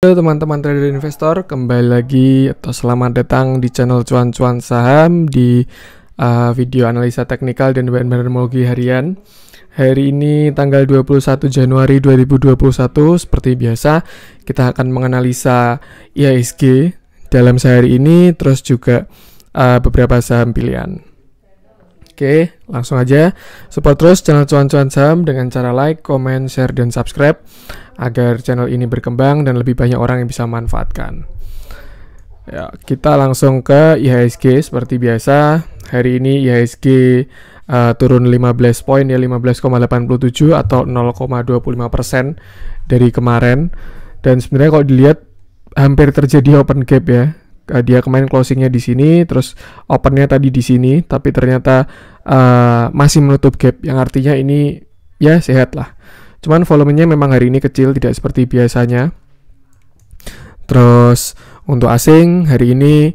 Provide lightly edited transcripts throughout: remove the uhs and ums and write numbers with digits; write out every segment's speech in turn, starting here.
Halo teman-teman trader investor, kembali lagi atau selamat datang di channel Cuan-Cuan Saham di video analisa teknikal dan teknologi harian. Hari ini tanggal 21 Januari 2021, seperti biasa kita akan menganalisa IHSG dalam sehari ini, terus juga beberapa saham pilihan. Oke, langsung aja support terus channel Cuan-Cuan Saham dengan cara like, comment, share, dan subscribe agar channel ini berkembang dan lebih banyak orang yang bisa manfaatkan. Ya, kita langsung ke IHSG seperti biasa. Hari ini IHSG turun 15 poin ya, 15,87 atau 0,25% dari kemarin. Dan sebenarnya kalau dilihat hampir terjadi open gap ya. Dia kemarin closingnya di sini, terus opennya tadi di sini, tapi ternyata masih menutup gap, yang artinya ini ya sehat lah. Cuman volumenya memang hari ini kecil, tidak seperti biasanya. Terus untuk asing hari ini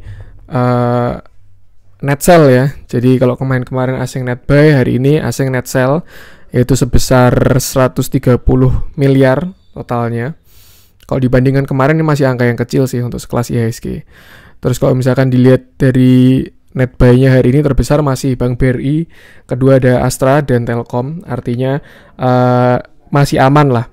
net sell ya. Jadi kalau kemarin asing net buy, hari ini asing net sell, yaitu sebesar 130 miliar totalnya. Kalau dibandingkan kemarin ini masih angka yang kecil sih untuk sekelas IHSG. Terus kalau misalkan dilihat dari net buy-nya hari ini terbesar masih Bank BRI, kedua ada Astra dan Telkom, artinya masih aman lah,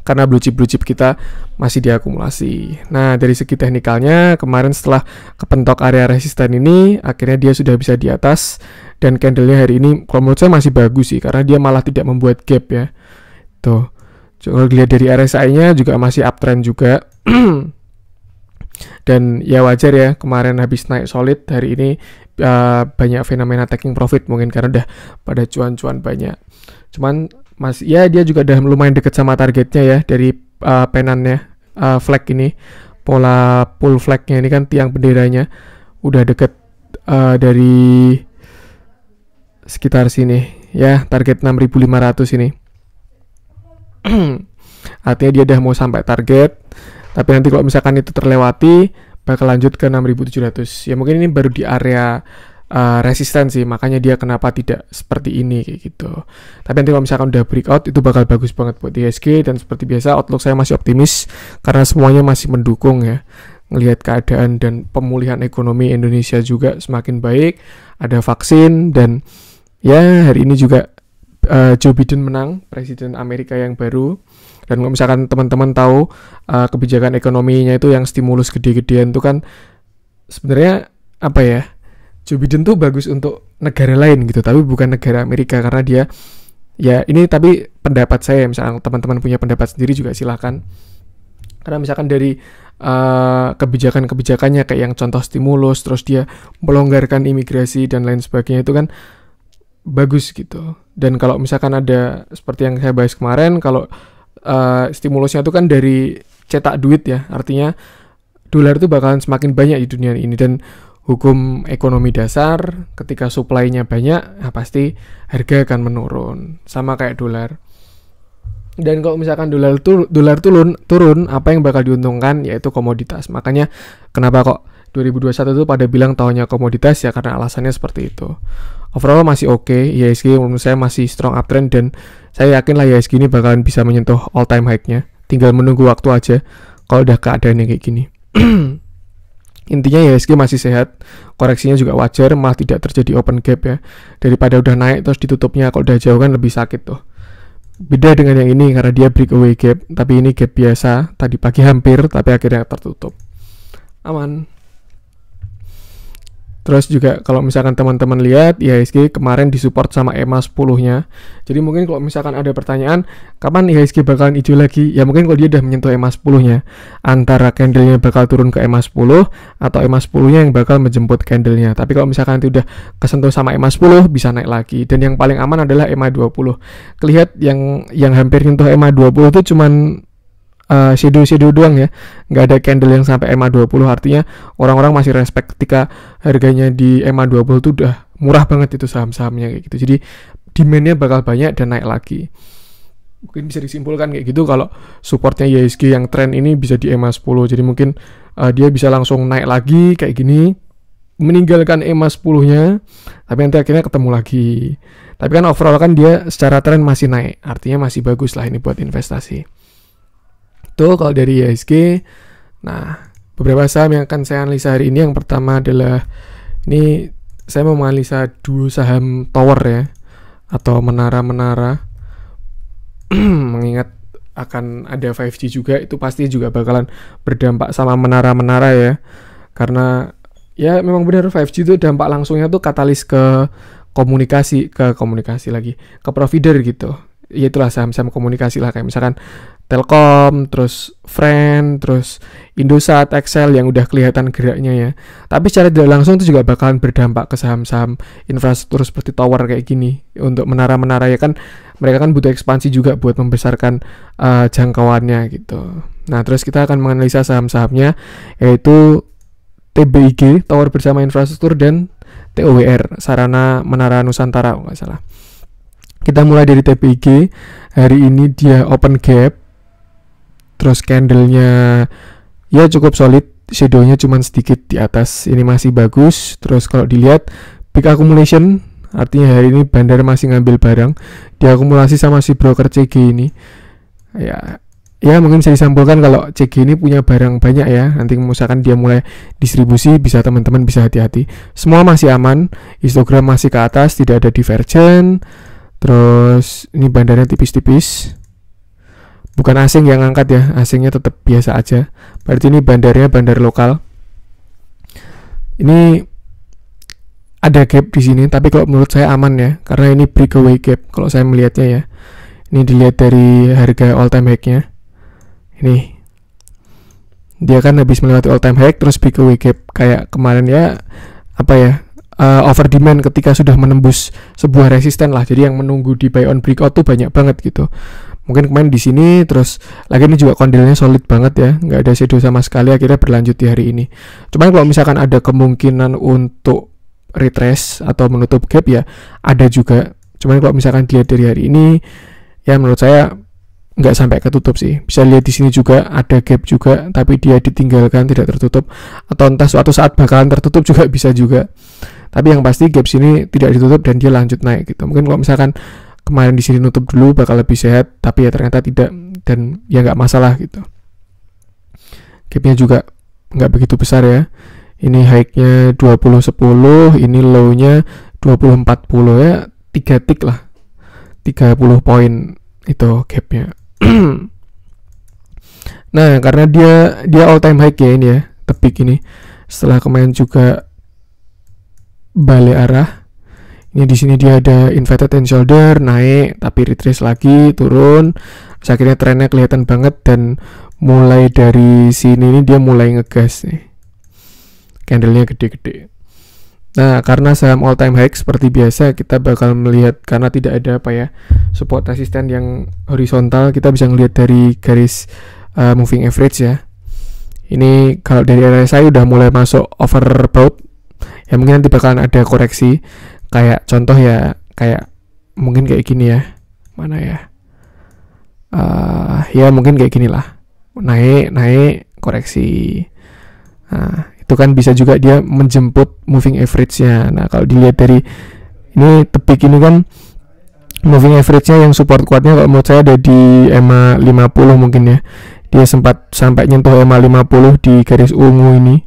karena blue chip kita masih diakumulasi. Nah, dari segi teknikalnya, kemarin setelah kepentok area resisten ini, akhirnya dia sudah bisa di atas, dan candle-nya hari ini, kalau menurut saya masih bagus sih, karena dia malah tidak membuat gap ya. Tuh, kalau dilihat dari RSI-nya juga masih uptrend juga. Dan ya wajar ya, kemarin habis naik solid, hari ini banyak fenomena taking profit mungkin karena udah pada cuan-cuan banyak. Cuman ya dia juga udah lumayan deket sama targetnya ya, dari penannya flag ini, pola pull flagnya ini kan tiang benderanya udah deket dari sekitar sini ya, target 6.500 ini. Artinya dia udah mau sampai target, tapi nanti kalau misalkan itu terlewati bakal lanjut ke 6.700 ya, mungkin ini baru di area resistensi, makanya dia kenapa tidak seperti ini kayak gitu. Tapi nanti kalau misalkan udah breakout itu bakal bagus banget buat IHSG, dan seperti biasa outlook saya masih optimis karena semuanya masih mendukung ya. Ngelihat keadaan dan pemulihan ekonomi Indonesia juga semakin baik, ada vaksin, dan ya hari ini juga Joe Biden menang, presiden Amerika yang baru. Dan kalau misalkan teman-teman tahu kebijakan ekonominya itu yang stimulus gede-gedean itu kan sebenarnya apa ya, Joe Biden tuh bagus untuk negara lain gitu, tapi bukan negara Amerika, karena dia ya ini, tapi pendapat saya, misalkan teman-teman punya pendapat sendiri juga silahkan. Karena misalkan dari kebijakan-kebijakannya kayak yang contoh stimulus, terus dia melonggarkan imigrasi dan lain sebagainya, itu kan bagus gitu. Dan kalau misalkan ada seperti yang saya bahas kemarin, kalau stimulusnya itu kan dari cetak duit ya, artinya dolar itu bakalan semakin banyak di dunia ini, dan hukum ekonomi dasar ketika supply-nya banyak, nah pasti harga akan menurun, sama kayak dolar. Dan kalau misalkan dolar turun, apa yang bakal diuntungkan yaitu komoditas. Makanya kenapa kok 2021 itu pada bilang tahunnya komoditas ya, karena alasannya seperti itu. Overall masih oke, IHSG menurut saya masih strong uptrend, dan saya yakin lah IHSG ini bakalan bisa menyentuh all time high-nya. Tinggal menunggu waktu aja kalau udah keadaannya kayak gini. Intinya IHSG masih sehat, koreksinya juga wajar, malah tidak terjadi open gap ya. Daripada udah naik terus ditutupnya, kalau udah jauh kan lebih sakit tuh. Beda dengan yang ini karena dia breakaway gap, tapi ini gap biasa, tadi pagi hampir tapi akhirnya tertutup. Aman. Terus juga kalau misalkan teman-teman lihat IHSG kemarin disupport sama EMA 10-nya. Jadi mungkin kalau misalkan ada pertanyaan kapan IHSG bakalan hijau lagi, ya mungkin kalau dia udah menyentuh EMA 10-nya, antara candle-nya bakal turun ke EMA 10 atau EMA 10-nya yang bakal menjemput candle-nya. Tapi kalau misalkan nanti udah kesentuh sama EMA 10 bisa naik lagi, dan yang paling aman adalah EMA 20. Kelihat yang hampir nyentuh EMA 20 itu cuman shadow doang ya, nggak ada candle yang sampai EMA 20, artinya orang-orang masih respect ketika harganya di EMA 20 itu udah murah banget itu saham-sahamnya kayak gitu. Jadi demand-nya bakal banyak dan naik lagi. Mungkin bisa disimpulkan kayak gitu kalau supportnya IHSG yang tren ini bisa di EMA 10, jadi mungkin dia bisa langsung naik lagi kayak gini, meninggalkan EMA 10-nya, tapi nanti akhirnya ketemu lagi. Tapi kan overall kan dia secara tren masih naik, artinya masih bagus lah ini buat investasi. Itu kalau dari IHSG. Nah, beberapa saham yang akan saya analisa hari ini, yang pertama adalah ini saya mau menganalisa dua saham tower ya, atau menara-menara. Mengingat akan ada 5G juga, itu pasti juga bakalan berdampak sama menara-menara ya. Karena ya memang benar 5G itu dampak langsungnya tuh katalis ke komunikasi lagi, ke provider gitu. Ya itulah saham-saham komunikasi lah, kayak misalkan Telkom, terus Friend, terus Indosat, Excel yang udah kelihatan geraknya ya. Tapi secara tidak langsung itu juga bakalan berdampak ke saham-saham infrastruktur seperti tower kayak gini. Untuk menara-menara ya kan, mereka kan butuh ekspansi juga buat membesarkan jangkauannya gitu. Nah, terus kita akan menganalisa saham-sahamnya, yaitu TBIG, Tower Bersama Infrastruktur, dan TOWR, Sarana Menara Nusantara kalau nggak salah. Kita mulai dari TBIG. Hari ini dia open gap, terus candlenya ya cukup solid, shadownya cuma sedikit di atas, ini masih bagus. Terus kalau dilihat big accumulation, artinya hari ini bandar masih ngambil barang, diakumulasi sama si broker CG ini. Ya mungkin bisa disimpulkan kalau CG ini punya barang banyak ya. Nanti misalkan dia mulai distribusi, bisa teman-teman bisa hati-hati. Semua masih aman, histogram masih ke atas, tidak ada divergen. Terus ini bandarnya tipis-tipis, bukan asing yang angkat ya, asingnya tetap biasa aja. Berarti ini bandarnya bandar lokal. Ini ada gap di sini, tapi kalau menurut saya aman ya, karena ini breakaway gap kalau saya melihatnya ya. Ini dilihat dari harga all time high-nya. Ini dia kan habis melewati all time high terus breakaway gap kayak kemarin ya, apa ya, over demand ketika sudah menembus sebuah resisten lah. Jadi yang menunggu di buy on breakout tuh banyak banget gitu. Mungkin kemarin di sini, terus lagi ini juga kondilnya solid banget ya, nggak ada shadow sama sekali, akhirnya berlanjut di hari ini. Cuman kalau misalkan ada kemungkinan untuk retrace atau menutup gap ya ada juga. Cuman kalau misalkan dilihat dari hari ini ya menurut saya nggak sampai ketutup sih. Bisa lihat di sini juga ada gap juga, tapi dia ditinggalkan tidak tertutup, atau entah suatu saat bakalan tertutup juga bisa juga. Tapi yang pasti gap sini tidak ditutup dan dia lanjut naik gitu. Mungkin kalau misalkan kemarin di sini nutup dulu bakal lebih sehat, tapi ya ternyata tidak, dan ya nggak masalah gitu. Gapnya juga nggak begitu besar ya. Ini high-nya 20.10, ini low-nya 20.40 ya, 3 tick lah, 30 poin itu gapnya. Nah, karena dia all time high ya ini ya, tepik ini. Setelah kemarin juga balik arah. Ini di sini dia ada inverted and shoulder, naik tapi retrace lagi, turun. Terus akhirnya trennya kelihatan banget, dan mulai dari sini ini dia mulai ngegas nih. Candlenya gede-gede. Nah, karena saham all time high seperti biasa kita bakal melihat, karena tidak ada apa ya, support resisten yang horizontal, kita bisa ngelihat dari garis moving average ya. Ini kalau dari RSI udah mulai masuk overbought. Ya mungkin nanti bakalan ada koreksi, kayak contoh ya, kayak mungkin kayak gini ya, mana ya, ya mungkin kayak gini lah, naik koreksi. Nah, itu kan bisa juga dia menjemput moving average-nya. Nah, kalau dilihat dari ini tepik ini kan moving average-nya yang support kuatnya kalau menurut saya ada di EMA 50 mungkin ya. Dia sempat sampai nyentuh EMA 50 di garis ungu ini,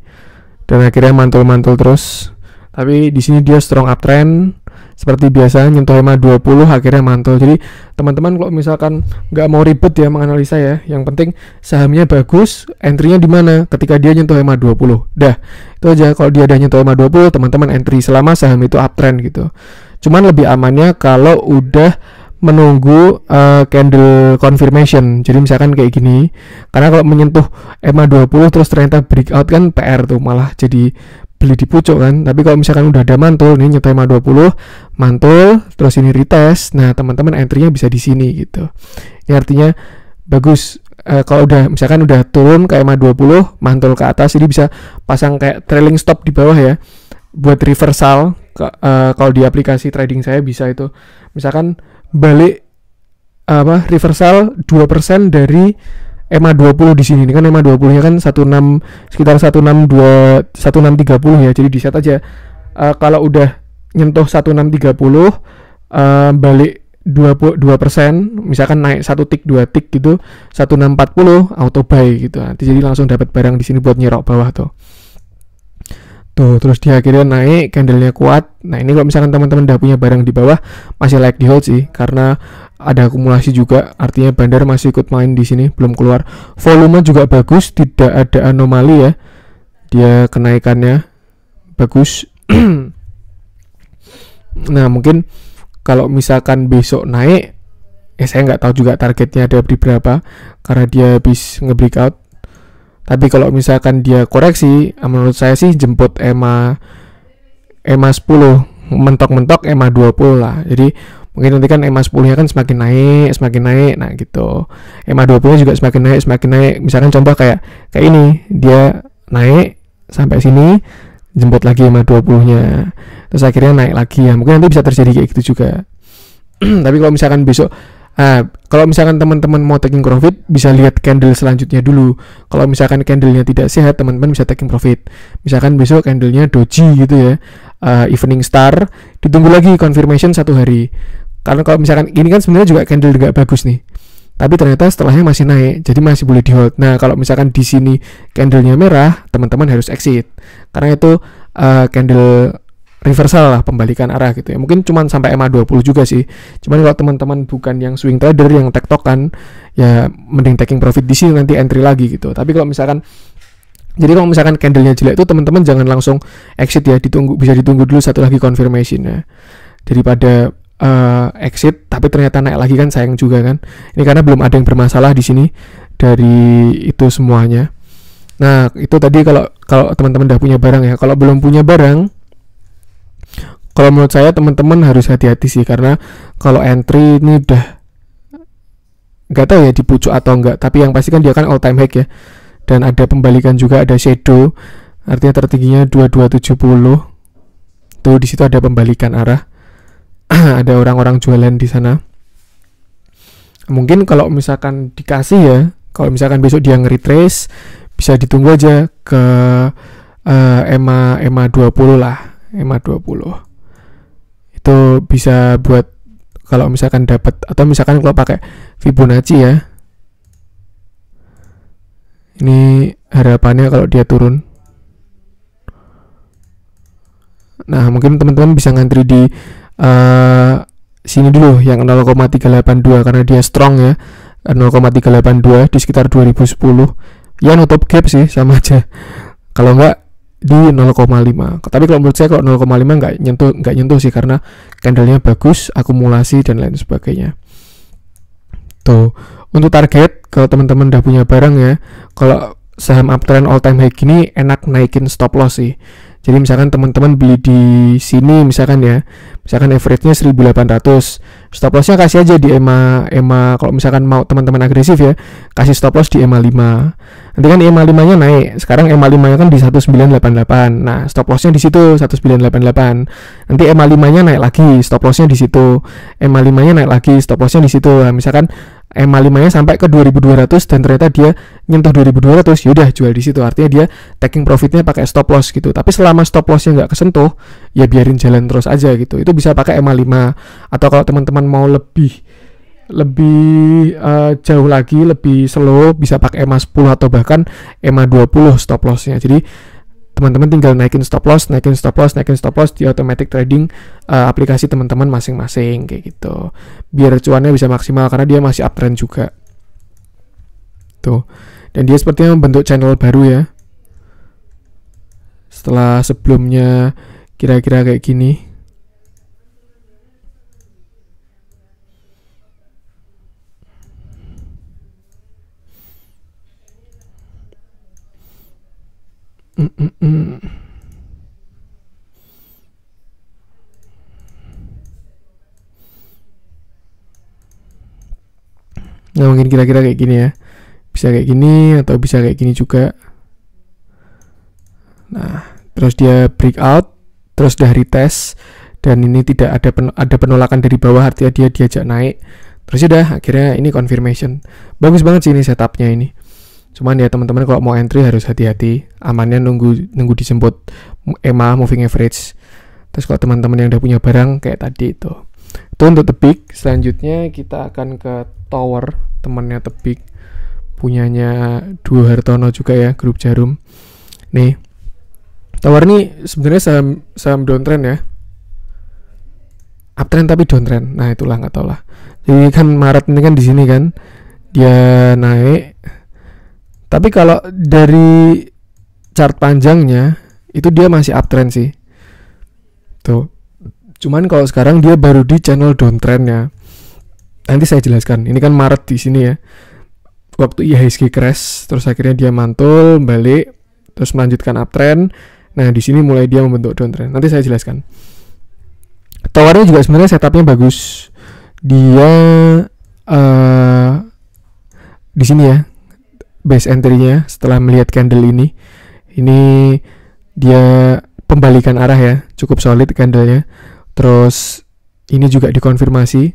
dan akhirnya mantul-mantul terus. Tapi di sini dia strong uptrend seperti biasa, nyentuh EMA 20 akhirnya mantul. Jadi teman-teman kalau misalkan nggak mau ribet ya menganalisa ya, yang penting sahamnya bagus, entry-nya di mana ketika dia nyentuh EMA 20. Dah, itu aja. Kalau dia udah nyentuh EMA 20, teman-teman entry selama saham itu uptrend gitu. Cuman lebih amannya kalau udah menunggu candle confirmation. Jadi misalkan kayak gini, karena kalau menyentuh EMA 20 terus ternyata breakout kan PR tuh, malah jadi beli di pucuk kan. Tapi kalau misalkan udah ada mantul, ini nyentuh EMA 20, mantul, terus ini retest, nah teman-teman entry-nya bisa di sini gitu. Ini artinya bagus. Kalau udah misalkan udah turun ke EMA 20, mantul ke atas, jadi bisa pasang kayak trailing stop di bawah ya, buat reversal. Kalau di aplikasi trading saya bisa itu, misalkan balik reversal 2% dari EMA 20 di sini. Ini kan EMA 20-nya kan 16, sekitar 162 1630 ya. Jadi di set aja. Kalau udah nyentuh 1630, balik 2%, misalkan naik 1 tick 2 tick gitu 1640 auto buy gitu. Nanti jadi langsung dapat barang di sini buat nyerok bawah tuh. Tuh, terus dia akhirnya naik, candlenya kuat. Nah, ini kalau misalkan teman-teman udah punya barang di bawah masih like di hold sih, karena ada akumulasi juga, artinya bandar masih ikut main di sini, belum keluar. Volume juga bagus, tidak ada anomali ya. Dia kenaikannya bagus. Nah, mungkin kalau misalkan besok naik, saya nggak tahu juga targetnya ada di berapa, karena dia habis nge-breakout. Tapi kalau misalkan dia koreksi, menurut saya sih jemput EMA 10, mentok-mentok EMA 20 lah. Jadi mungkin nanti kan EMA 10-nya kan semakin naik, nah gitu. EMA 20-nya juga semakin naik. Misalkan contoh kayak ini, dia naik sampai sini, jemput lagi EMA 20-nya. Terus akhirnya naik lagi ya. Mungkin nanti bisa terjadi kayak gitu juga. Tapi kalau misalkan besok, kalau misalkan teman-teman mau taking profit, bisa lihat candle selanjutnya dulu. Kalau misalkan candlenya tidak sehat, teman-teman bisa taking profit. Misalkan besok candlenya doji gitu ya, evening star, ditunggu lagi confirmation 1 hari. Karena kalau misalkan ini kan sebenarnya juga candle nggak bagus nih, tapi ternyata setelahnya masih naik, jadi masih boleh di hold. Nah, kalau misalkan di sini candlenya merah, teman-teman harus exit, karena itu candle reversal lah, pembalikan arah gitu ya. Mungkin cuma sampai EMA 20 juga sih. Cuman kalau teman-teman bukan yang swing trader yang tektokan, ya mending taking profit di sini, nanti entry lagi gitu. Tapi kalau misalkan candlenya jelek itu teman-teman jangan langsung exit ya, bisa ditunggu dulu satu lagi confirmation ya. Daripada exit tapi ternyata naik lagi kan sayang juga kan. Ini karena belum ada yang bermasalah di sini dari itu semuanya. Nah, itu tadi kalau teman-teman udah punya barang ya. Kalau belum punya barang, kalau menurut saya teman-teman harus hati-hati sih, karena kalau entry ini udah nggak tahu ya di pucuk atau enggak, tapi yang pasti kan dia kan all time high ya, dan ada pembalikan juga, ada shadow, artinya tertingginya 2270 tuh, di situ ada pembalikan arah. Ada orang-orang jualan di sana. Mungkin kalau misalkan dikasih ya, kalau misalkan besok dia nge-retrace, bisa ditunggu aja ke EMA 20 lah, EMA 20 itu bisa buat kalau misalkan dapat, atau misalkan kalau pakai Fibonacci ya, ini harapannya kalau dia turun. Nah, mungkin teman-teman bisa ngantri di sini dulu yang 0,382, karena dia strong ya, 0,382 di sekitar 2010 ya, nutup gap sih sama aja kalau enggak di 0,5. Tapi kalau menurut saya kalau 0,5 nggak nyentuh sih, karena candlenya bagus, akumulasi dan lain sebagainya. Tuh, untuk target kalau teman-teman udah punya barang ya, kalau saham uptrend all time high gini enak naikin stop loss sih. Jadi misalkan teman-teman beli di sini misalkan average-nya 1800, stop loss-nya kasih aja di EMA, kalau misalkan mau teman-teman agresif ya, kasih stop loss di EMA 5. Nanti kan EMA 5-nya naik. Sekarang EMA 5-nya kan di 1988. Nah, stop loss-nya di situ 1988. Nanti EMA 5-nya naik lagi, stop loss-nya di situ. EMA 5-nya naik lagi, stop loss-nya di situ. Nah, misalkan EMA 5-nya sampai ke 2200 dan ternyata dia nyentuh 2200, yaudah jual di situ. Artinya dia taking profitnya pakai stop loss gitu. Tapi selama stop loss-nya nggak kesentuh, ya biarin jalan terus aja gitu. Itu bisa pakai EMA 5. Atau kalau teman-teman mau lebih jauh lagi, lebih slow, bisa pakai EMA 10 atau bahkan EMA 20 stop loss-nya. Jadi teman-teman tinggal naikin stop loss di automatic trading aplikasi teman-teman masing-masing kayak gitu, biar cuannya bisa maksimal, karena dia masih uptrend juga tuh. Dan dia sepertinya membentuk channel baru ya, setelah sebelumnya kira-kira kayak gini. Nah, mungkin kira-kira kayak gini ya, bisa kayak gini atau bisa kayak gini juga. Nah, terus dia breakout, terus udah retest, dan ini tidak ada penolakan dari bawah, artinya dia diajak naik. Terus udah akhirnya ini confirmation. Bagus banget sih ini setupnya ini. Cuman ya teman-teman kalau mau entry harus hati-hati, amannya nunggu dijemput EMA moving average. Terus kalau teman-teman yang udah punya barang kayak tadi itu, Itu untuk Tebik. Selanjutnya kita akan ke Tower, temannya Tebik, punyanya Duo Hartono juga ya, grup Jarum. Nih, Tower ini sebenarnya saham downtrend ya, uptrend tapi downtrend. Nah itulah, nggak tau lah. Jadi kan Maret ini kan di sini kan dia naik, tapi kalau dari chart panjangnya itu dia masih uptrend sih. Tuh. Cuman kalau sekarang dia baru di channel downtrendnya. Nanti saya jelaskan. Ini kan Maret di sini ya. Waktu IHSG crash, terus akhirnya dia mantul balik, terus melanjutkan uptrend. Nah di sini mulai dia membentuk downtrend. Nanti saya jelaskan. Towernya juga sebenarnya setupnya bagus. Dia di sini ya, base entry-nya setelah melihat candle ini dia pembalikan arah ya, cukup solid candlenya. Terus ini juga dikonfirmasi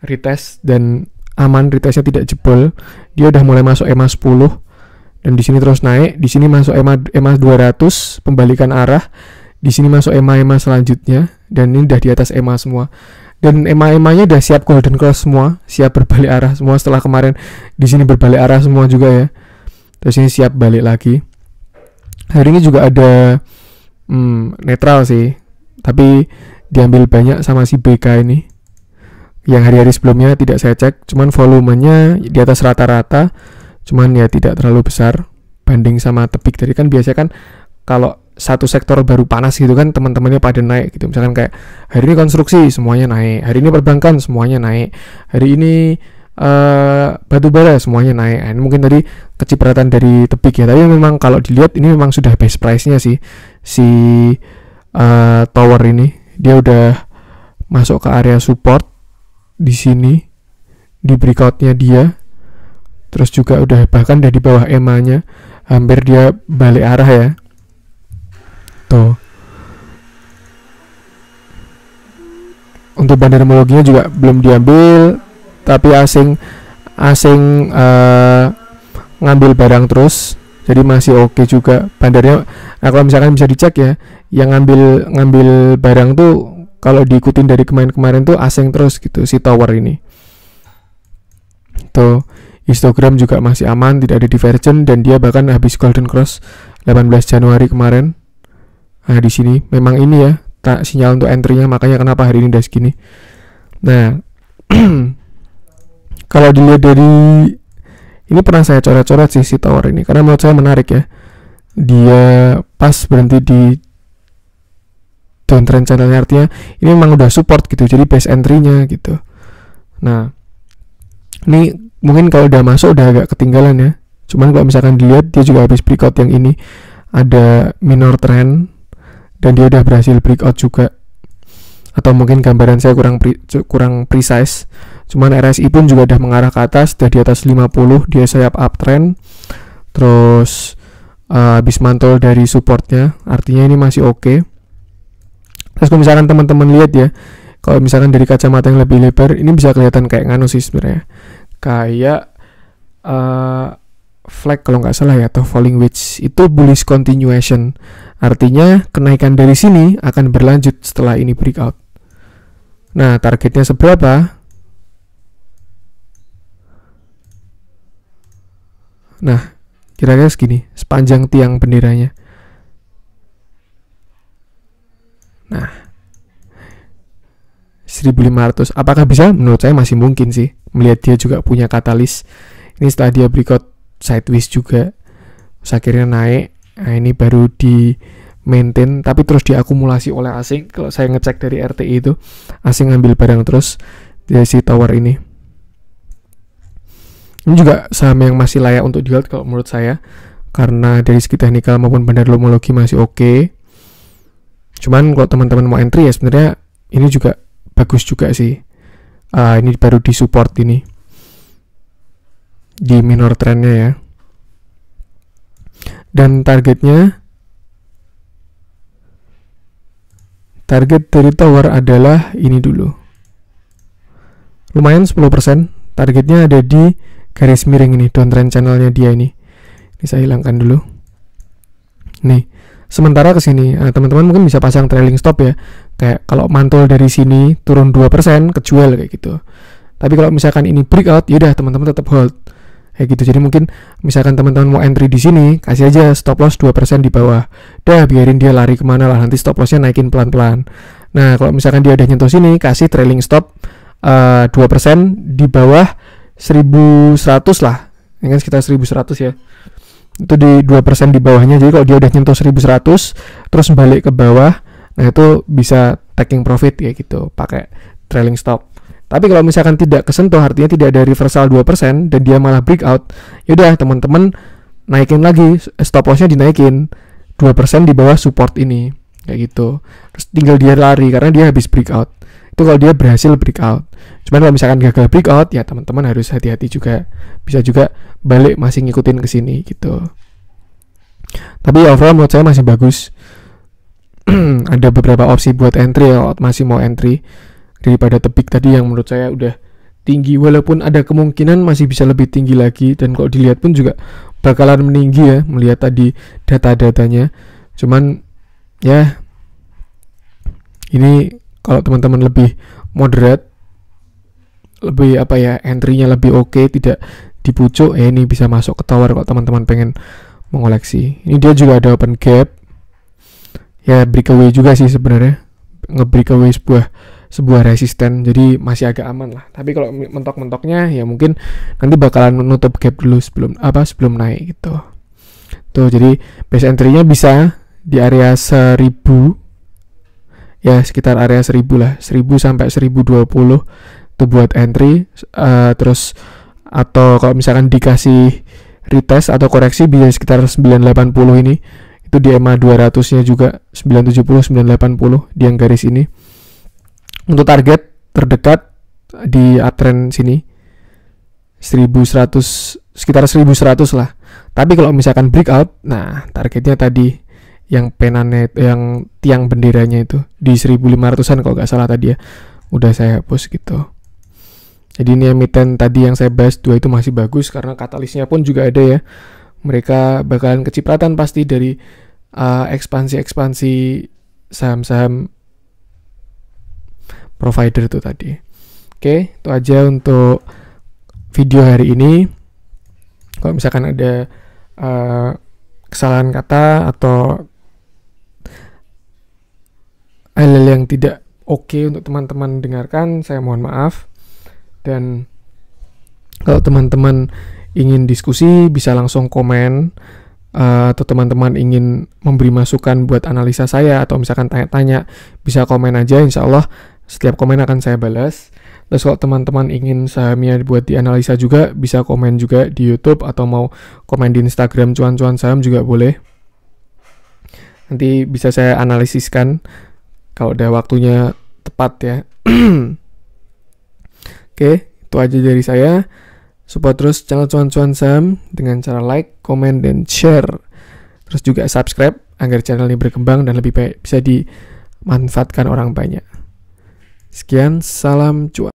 retest dan aman, retestnya tidak jebol. Dia udah mulai masuk EMA 10 dan di sini terus naik. Di sini masuk EMA 200, pembalikan arah. Di sini masuk EMA selanjutnya dan ini udah di atas EMA semua. Dan EMA-nya udah siap golden cross semua, siap berbalik arah semua. Setelah kemarin di sini berbalik arah semua juga ya. Terus ini siap balik lagi. Hari ini juga ada netral sih, tapi diambil banyak sama si BK ini. Yang hari-hari sebelumnya tidak saya cek, cuman volumenya di atas rata-rata, cuman ya tidak terlalu besar banding sama Tebik. Tadi kan biasanya kan kalau satu sektor baru panas gitu kan teman-temannya pada naik gitu. Misalkan kayak hari ini konstruksi semuanya naik, hari ini perbankan semuanya naik, hari ini batu bara semuanya naik. Nah, ini mungkin tadi kecipratan dari Tebik ya, tapi memang kalau dilihat ini memang sudah base price-nya sih si Tower ini. Dia udah masuk ke area support di sini, di breakout-nya dia. Terus juga udah bahkan udah di bawah EMA-nya, hampir dia balik arah ya. Tuh. Untuk bandarmologinya juga belum diambil, tapi asing ngambil barang terus, jadi masih oke juga bandarnya. Nah kalau misalkan bisa dicek ya, yang ngambil barang tuh kalau diikutin dari kemarin tuh asing terus gitu si Tower ini. Tuh, histogram juga masih aman, tidak ada divergent, dan dia bahkan habis golden cross 18 Januari kemarin. Nah di sini memang ini ya sinyal untuk entry-nya, makanya kenapa hari ini udah segini. Nah kalau dilihat dari ini pernah saya coret-coret sih si Tower ini, karena menurut saya menarik ya. Dia pas berhenti di downtrend channelnya, artinya ini memang udah support gitu, jadi base entry-nya gitu. Nah ini mungkin kalau udah masuk udah agak ketinggalan ya. Cuman kalau misalkan dilihat dia juga habis breakout yang ini, ada minor trend dan dia udah berhasil breakout juga. Atau mungkin gambaran saya kurang precise. Cuman RSI pun juga udah mengarah ke atas, udah di atas 50, dia sayap uptrend. Terus habis mantul dari supportnya, artinya ini masih oke. Terus kalau misalkan teman-teman lihat ya, kalau misalkan dari kacamata yang lebih lebar, ini bisa kelihatan kayak nganu sih sebenarnya, kayak flag kalau nggak salah ya, atau falling wedge. Itu bullish continuation, artinya kenaikan dari sini akan berlanjut setelah ini breakout. Nah targetnya seberapa? Nah kira-kira segini sepanjang tiang benderanya. Nah 1500, apakah bisa? Menurut saya masih mungkin sih, melihat dia juga punya katalis. Ini setelah dia breakout sideways juga, terus akhirnya naik. Nah ini baru di maintain, tapi terus diakumulasi oleh asing. Kalau saya ngecek dari RTI itu, asing ngambil barang terus dari si Tower ini. Ini juga saham yang masih layak untuk di hold kalau menurut saya, karena dari segi teknikal maupun bandarmologi masih oke. Cuman kalau teman-teman mau entry ya sebenarnya ini juga bagus juga sih. Ini baru di support ini, di minor trendnya ya. Dan target dari Tower adalah ini dulu, lumayan 10%. Targetnya ada di garis miring ini, downtrend channelnya dia ini. Ini saya hilangkan dulu. Nih, sementara ke sini teman-teman mungkin bisa pasang trailing stop ya. Kayak kalau mantul dari sini turun 2%, kejual kayak gitu. Tapi kalau misalkan ini breakout, yaudah teman-teman tetap hold. Kayak gitu. Jadi mungkin misalkan teman-teman mau entry di sini, kasih aja stop loss 2% di bawah. Dah biarin dia lari kemana lah, nanti stop lossnya naikin pelan-pelan. Nah, kalau misalkan dia udah nyentuh sini, kasih trailing stop 2% di bawah 1100 lah. Ini kan sekitar 1100 ya. Itu di 2% di bawahnya. Jadi kalau dia udah nyentuh 1100 terus balik ke bawah, nah itu bisa taking profit kayak gitu, pakai trailing stop. Tapi kalau misalkan tidak kesentuh, artinya tidak ada reversal 2% dan dia malah breakout, yaudah teman-teman naikin lagi, stop lossnya dinaikin 2% di bawah support ini kayak gitu. Terus tinggal dia lari karena dia habis breakout. Itu kalau dia berhasil breakout. Cuman kalau misalkan gagal breakout, ya teman-teman harus hati-hati juga. Bisa juga balik masih ngikutin ke sini gitu. Tapi overall menurut saya masih bagus. Ada beberapa opsi buat entry ya, masih mau entry daripada tebik tadi yang menurut saya udah tinggi, walaupun ada kemungkinan masih bisa lebih tinggi lagi, dan kalau dilihat pun juga bakalan meninggi ya melihat tadi data-datanya. Cuman ya ini kalau teman-teman lebih moderate, lebih entry-nya lebih oke, tidak di pucuk, ini bisa masuk ke tower kalau teman-teman pengen mengoleksi. Ini dia juga ada open gap. Ya breakaway juga sih sebenarnya, nge-breakaway sebuah resisten, jadi masih agak aman lah. Tapi kalau mentok-mentoknya ya mungkin nanti bakalan menutup gap dulu sebelum naik gitu. Tuh, jadi base entry-nya bisa di area 1000. Ya sekitar area 1000 lah, 1000 sampai 1020 itu buat entry. Terus atau kalau misalkan dikasih retest atau koreksi bisa sekitar 980 ini. Itu di EMA 200-nya juga 970, 980 di yang garis ini. Untuk target terdekat di uptrend sini 1100, sekitar 1100 lah. Tapi kalau misalkan breakout, nah targetnya tadi yang penannya, yang tiang benderanya itu di 1500-an kalau nggak salah tadi ya. Udah saya hapus gitu. Jadi ini emiten tadi yang saya bahas dua itu masih bagus karena katalisnya pun juga ada ya. Mereka bakalan kecipratan pasti dari ekspansi saham-saham provider itu tadi. Oke, itu aja untuk video hari ini. Kalau misalkan ada kesalahan kata atau hal-hal yang tidak oke untuk teman-teman dengarkan, saya mohon maaf. Dan kalau teman-teman ingin diskusi bisa langsung komen, atau teman-teman ingin memberi masukan buat analisa saya atau misalkan tanya-tanya, bisa komen aja, insya Allah setiap komen akan saya balas. Terus kalau teman-teman ingin sahamnya buat dianalisa juga, bisa komen juga di YouTube atau mau komen di Instagram cuan-cuan saham juga boleh. Nanti bisa saya analisiskan kalau udah waktunya tepat ya. Oke, itu aja dari saya. Support terus channel cuan-cuan saham dengan cara like, komen, dan share. Terus juga subscribe agar channel ini berkembang dan lebih baik bisa dimanfaatkan orang banyak. Sekian, salam cuan.